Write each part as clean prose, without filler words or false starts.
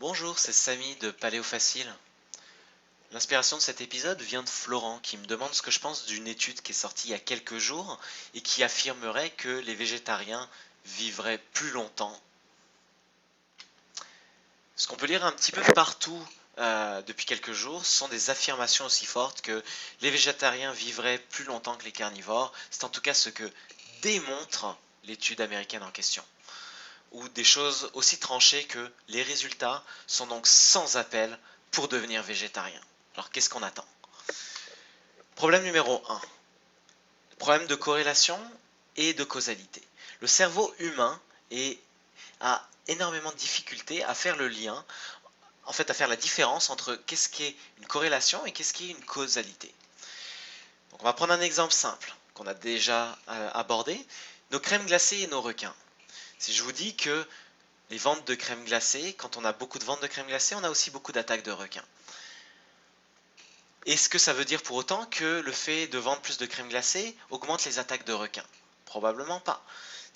Bonjour, c'est Samy de Paléo Facile. L'inspiration de cet épisode vient de Florent qui me demande ce que je pense d'une étude qui est sortie il y a quelques jours et qui affirmerait que les végétariens vivraient plus longtemps. Ce qu'on peut lire un petit peu partout depuis quelques jours sont des affirmations aussi fortes que les végétariens vivraient plus longtemps que les carnivores. C'est en tout cas ce que démontre l'étude américaine en question. Ou des choses aussi tranchées que les résultats sont donc sans appel pour devenir végétarien. Alors qu'est-ce qu'on attend? Problème numéro 1. Problème de corrélation et de causalité. Le cerveau humain a énormément de difficultés à faire le lien, en fait à faire la différence entre qu'est-ce qui est une corrélation et qu'est-ce qui est une causalité. Donc on va prendre un exemple simple qu'on a déjà abordé, nos crèmes glacées et nos requins. Si je vous dis que les ventes de crème glacée, quand on a beaucoup de ventes de crème glacée, on a aussi beaucoup d'attaques de requins. Est-ce que ça veut dire pour autant que le fait de vendre plus de crème glacée augmente les attaques de requins? Probablement pas.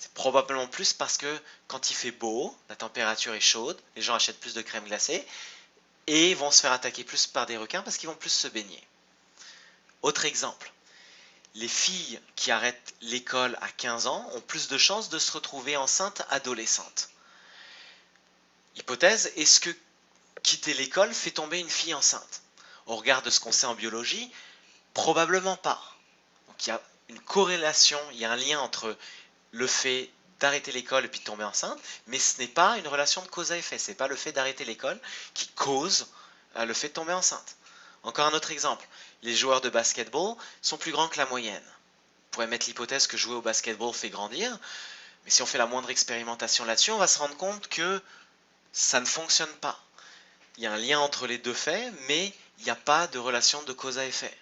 C'est probablement plus parce que quand il fait beau, la température est chaude, les gens achètent plus de crème glacée et vont se faire attaquer plus par des requins parce qu'ils vont plus se baigner. Autre exemple, les filles qui arrêtent l'école à 15 ans ont plus de chances de se retrouver enceintes adolescentes. Hypothèse, est-ce que quitter l'école fait tomber une fille enceinte? Au regard de ce qu'on sait en biologie, probablement pas. Donc il y a une corrélation, il y a un lien entre le fait d'arrêter l'école et puis de tomber enceinte, mais ce n'est pas une relation de cause à effet. Ce n'est pas le fait d'arrêter l'école qui cause le fait de tomber enceinte. Encore un autre exemple, les joueurs de basketball sont plus grands que la moyenne. On pourrait mettre l'hypothèse que jouer au basketball fait grandir, mais si on fait la moindre expérimentation là-dessus, on va se rendre compte que ça ne fonctionne pas. Il y a un lien entre les deux faits, mais il n'y a pas de relation de cause à effet.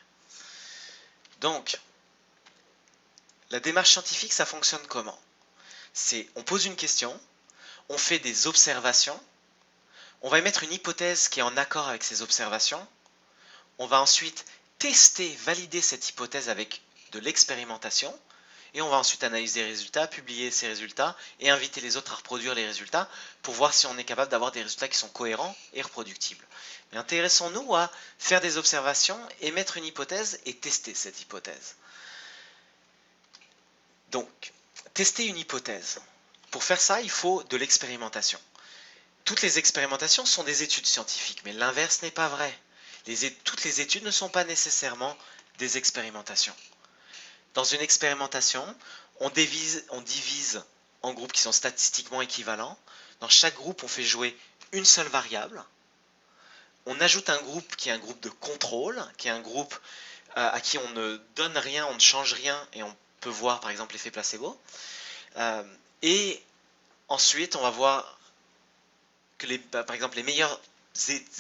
Donc, la démarche scientifique, ça fonctionne comment? On pose une question, on fait des observations, on va émettre une hypothèse qui est en accord avec ces observations, on va ensuite tester, valider cette hypothèse avec de l'expérimentation, et on va ensuite analyser les résultats, publier ces résultats et inviter les autres à reproduire les résultats pour voir si on est capable d'avoir des résultats qui sont cohérents et reproductibles. Mais intéressons-nous à faire des observations, émettre une hypothèse et tester cette hypothèse. Donc, tester une hypothèse. Pour faire ça, il faut de l'expérimentation. Toutes les expérimentations sont des études scientifiques, mais l'inverse n'est pas vrai. Toutes les études ne sont pas nécessairement des expérimentations. Dans une expérimentation, on divise en groupes qui sont statistiquement équivalents. Dans chaque groupe, on fait jouer une seule variable. On ajoute un groupe qui est un groupe de contrôle, qui est un groupe à qui on ne donne rien, on ne change rien, et on peut voir par exemple l'effet placebo. Et ensuite, on va voir que par exemple les meilleures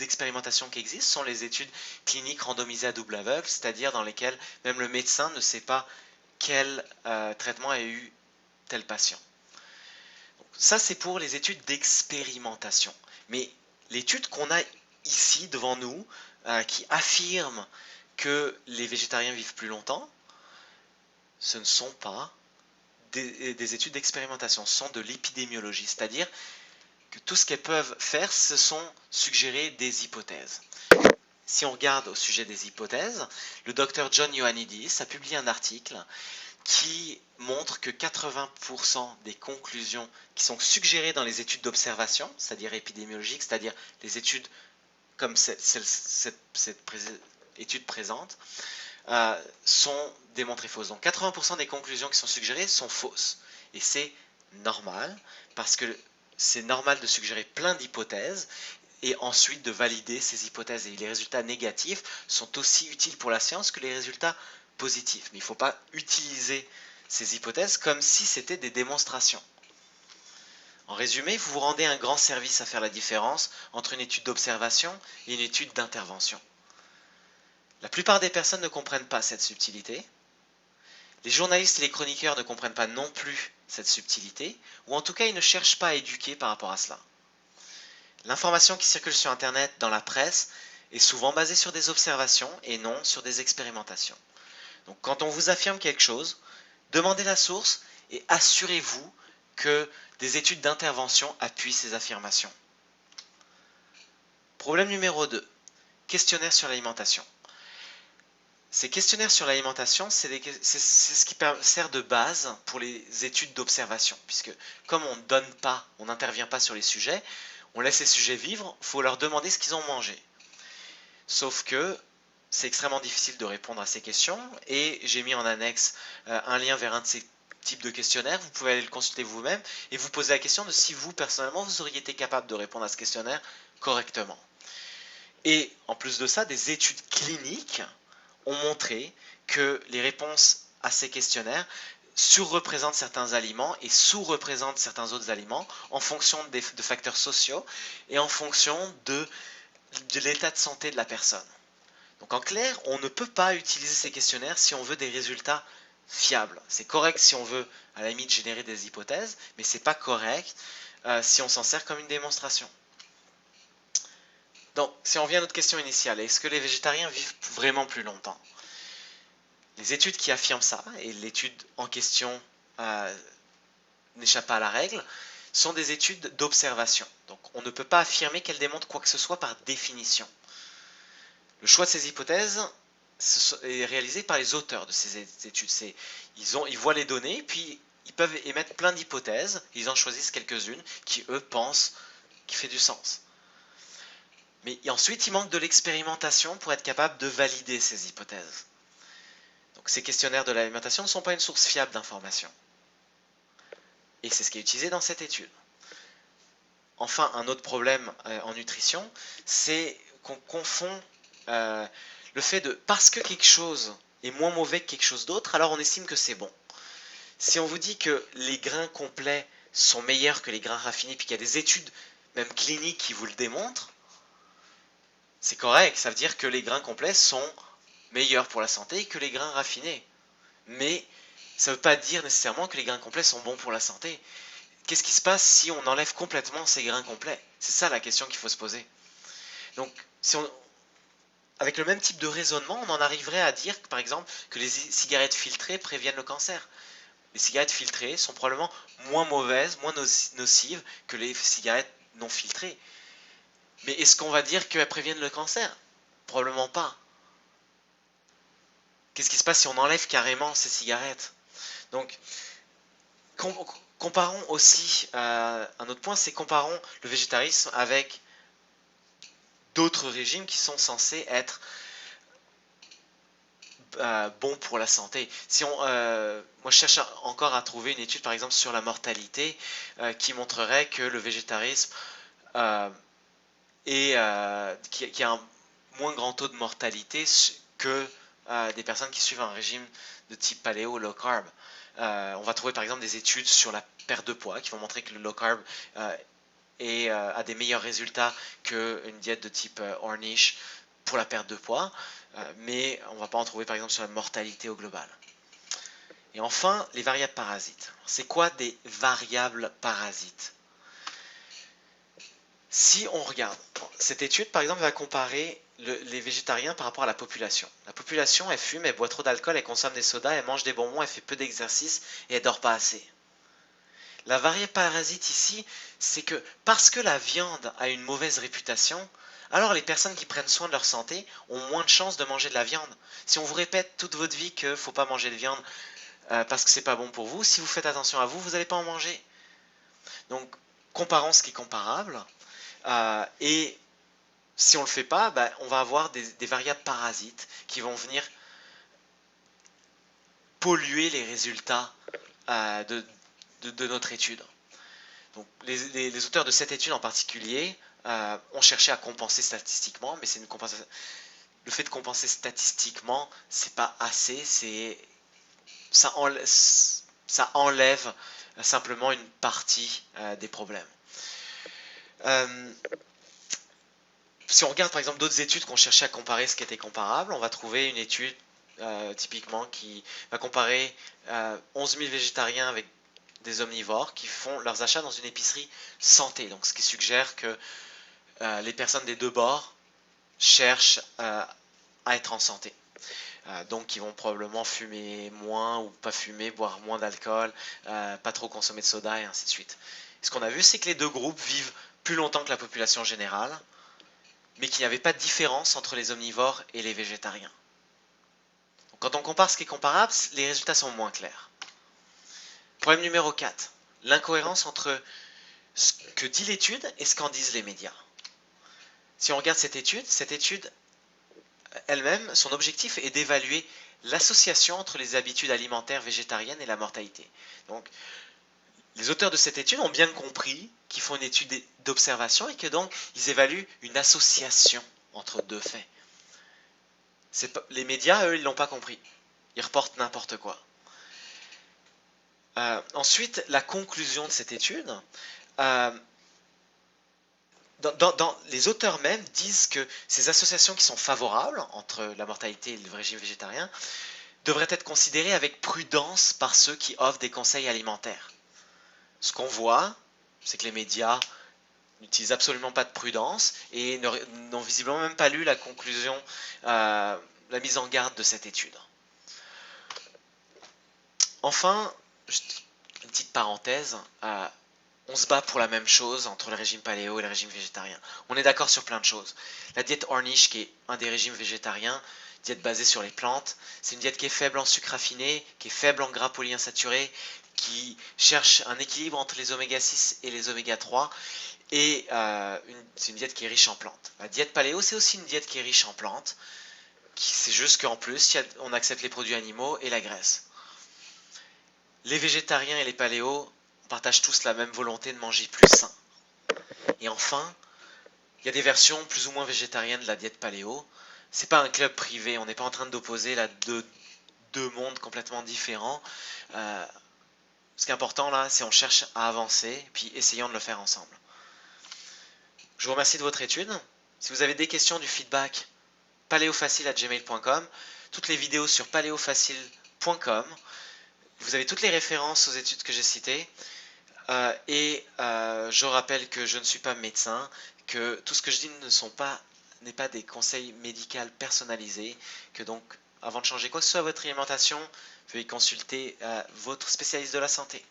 expérimentations qui existent sont les études cliniques randomisées à double aveugle, c'est-à-dire dans lesquelles même le médecin ne sait pas quel traitement a eu tel patient. Donc, ça, c'est pour les études d'expérimentation. Mais l'étude qu'on a ici devant nous, qui affirme que les végétariens vivent plus longtemps, ce ne sont pas des études d'expérimentation, ce sont de l'épidémiologie, c'est-à-dire que tout ce qu'elles peuvent faire, ce sont suggérer des hypothèses. Si on regarde au sujet des hypothèses, le docteur John Ioannidis a publié un article qui montre que 80% des conclusions qui sont suggérées dans les études d'observation, c'est-à-dire épidémiologiques, c'est-à-dire les études comme cette étude présente, sont démontrées fausses. Donc 80% des conclusions qui sont suggérées sont fausses. Et c'est normal, parce que c'est normal de suggérer plein d'hypothèses et ensuite de valider ces hypothèses. Et les résultats négatifs sont aussi utiles pour la science que les résultats positifs. Mais il ne faut pas utiliser ces hypothèses comme si c'était des démonstrations. En résumé, vous vous rendez un grand service à faire la différence entre une étude d'observation et une étude d'intervention. La plupart des personnes ne comprennent pas cette subtilité. Les journalistes et les chroniqueurs ne comprennent pas non plus cette subtilité, ou en tout cas ils ne cherchent pas à éduquer par rapport à cela. L'information qui circule sur Internet, dans la presse, est souvent basée sur des observations et non sur des expérimentations. Donc quand on vous affirme quelque chose, demandez la source et assurez-vous que des études d'intervention appuient ces affirmations. Problème numéro 2, questionnaire sur l'alimentation. Ces questionnaires sur l'alimentation, c'est ce qui sert de base pour les études d'observation, puisque comme on ne donne pas, on n'intervient pas sur les sujets, on laisse les sujets vivre, il faut leur demander ce qu'ils ont mangé. Sauf que c'est extrêmement difficile de répondre à ces questions, et j'ai mis en annexe un lien vers un de ces types de questionnaires. Vous pouvez aller le consulter vous-même et vous poser la question de si vous, personnellement, vous auriez été capable de répondre à ce questionnaire correctement. Et en plus de ça, des études cliniques ont montré que les réponses à ces questionnaires surreprésentent certains aliments et sous-représentent certains autres aliments en fonction de facteurs sociaux et en fonction de l'état de santé de la personne. Donc en clair, on ne peut pas utiliser ces questionnaires si on veut des résultats fiables. C'est correct si on veut à la limite générer des hypothèses, mais c'est pas correct si on s'en sert comme une démonstration. Donc, si on revient à notre question initiale, est-ce que les végétariens vivent vraiment plus longtemps? Les études qui affirment ça, et l'étude en question n'échappe pas à la règle, sont des études d'observation. Donc, on ne peut pas affirmer qu'elles démontrent quoi que ce soit par définition. Le choix de ces hypothèses est réalisé par les auteurs de ces études. Ils voient les données, puis ils peuvent émettre plein d'hypothèses, ils en choisissent quelques-unes qui, eux, pensent qui fait du sens. Mais ensuite, il manque de l'expérimentation pour être capable de valider ces hypothèses. Donc, ces questionnaires de l'alimentation ne sont pas une source fiable d'informations. Et c'est ce qui est utilisé dans cette étude. Enfin, un autre problème en nutrition, c'est qu'on confond le fait de parce que quelque chose est moins mauvais que quelque chose d'autre, alors on estime que c'est bon. Si on vous dit que les grains complets sont meilleurs que les grains raffinés, puis qu'il y a des études, même cliniques, qui vous le démontrent, c'est correct, ça veut dire que les grains complets sont meilleurs pour la santé que les grains raffinés. Mais ça ne veut pas dire nécessairement que les grains complets sont bons pour la santé. Qu'est-ce qui se passe si on enlève complètement ces grains complets? C'est ça la question qu'il faut se poser. Donc, avec le même type de raisonnement, on en arriverait à dire, par exemple, que les cigarettes filtrées préviennent le cancer. Les cigarettes filtrées sont probablement moins mauvaises, moins nocives que les cigarettes non filtrées. Mais est-ce qu'on va dire qu'elles préviennent le cancer? Probablement pas. Qu'est-ce qui se passe si on enlève carrément ces cigarettes? Donc, comparons aussi, un autre point, c'est comparons le végétarisme avec d'autres régimes qui sont censés être bons pour la santé. Moi, je cherche encore à trouver une étude, par exemple, sur la mortalité qui montrerait que le végétarisme qui a un moins grand taux de mortalité que des personnes qui suivent un régime de type paléo low carb. On va trouver par exemple des études sur la perte de poids qui vont montrer que le low carb a des meilleurs résultats qu'une diète de type Ornish pour la perte de poids, mais on ne va pas en trouver par exemple sur la mortalité au global. Et enfin, les variables parasites. C'est quoi des variables parasites? Si on regarde, cette étude par exemple va comparer les végétariens par rapport à la population. La population, elle fume, elle boit trop d'alcool, elle consomme des sodas, elle mange des bonbons, elle fait peu d'exercice et elle dort pas assez. La variable parasite ici, c'est que parce que la viande a une mauvaise réputation, alors les personnes qui prennent soin de leur santé ont moins de chances de manger de la viande. Si on vous répète toute votre vie qu'il ne faut pas manger de viande parce que c'est pas bon pour vous, si vous faites attention à vous, vous n'allez pas en manger. Donc comparons ce qui est comparable. Et si on ne le fait pas, on va avoir des variables parasites qui vont venir polluer les résultats de notre étude. Donc, les auteurs de cette étude en particulier ont cherché à compenser statistiquement, mais le fait de compenser statistiquement, c'est pas assez, ça enlève simplement une partie des problèmes. Si on regarde par exemple d'autres études qui ont cherché à comparer ce qui était comparable, on va trouver une étude typiquement qui va comparer 11 000 végétariens avec des omnivores qui font leurs achats dans une épicerie santé. Donc, ce qui suggère que les personnes des deux bords cherchent à être en santé. Donc, ils vont probablement fumer moins ou pas fumer, boire moins d'alcool, pas trop consommer de soda et ainsi de suite. Et ce qu'on a vu, c'est que les deux groupes vivent plus longtemps que la population générale, mais qu'il n'y avait pas de différence entre les omnivores et les végétariens. Donc, quand on compare ce qui est comparable, les résultats sont moins clairs. Problème numéro 4. L'incohérence entre ce que dit l'étude et ce qu'en disent les médias. Si on regarde cette étude elle-même, son objectif est d'évaluer l'association entre les habitudes alimentaires végétariennes et la mortalité. Donc, les auteurs de cette étude ont bien compris qu'ils font une étude d'observation et que donc ils évaluent une association entre deux faits. Les médias, eux, ils ne l'ont pas compris. Ils reportent n'importe quoi. Ensuite, la conclusion de cette étude. Les auteurs même disent que ces associations qui sont favorables entre la mortalité et le régime végétarien devraient être considérées avec prudence par ceux qui offrent des conseils alimentaires. Ce qu'on voit, c'est que les médias n'utilisent absolument pas de prudence et n'ont visiblement même pas lu la conclusion, la mise en garde de cette étude. Enfin, juste une petite parenthèse, on se bat pour la même chose entre le régime paléo et le régime végétarien. On est d'accord sur plein de choses. La diète Ornish, qui est un des régimes végétariens, diète basée sur les plantes, c'est une diète qui est faible en sucre raffiné, qui est faible en gras polyinsaturés, qui cherche un équilibre entre les oméga 6 et les oméga 3, et c'est une diète qui est riche en plantes. La diète paléo, c'est aussi une diète qui est riche en plantes, c'est juste qu'en plus, on accepte les produits animaux et la graisse. Les végétariens et les paléos partagent tous la même volonté de manger plus sain. Et enfin, il y a des versions plus ou moins végétariennes de la diète paléo. C'est pas un club privé, on n'est pas en train d'opposer deux mondes complètement différents. Ce qui est important là, c'est qu'on cherche à avancer, puis essayons de le faire ensemble. Je vous remercie de votre étude. Si vous avez des questions, du feedback, paléofacile@gmail.com, toutes les vidéos sur paléofacile.com. Vous avez toutes les références aux études que j'ai citées. Je rappelle que je ne suis pas médecin, que tout ce que je dis n'est pas des conseils médicaux personnalisés, que donc avant de changer quoi que ce soit à votre alimentation, veuillez consulter votre spécialiste de la santé.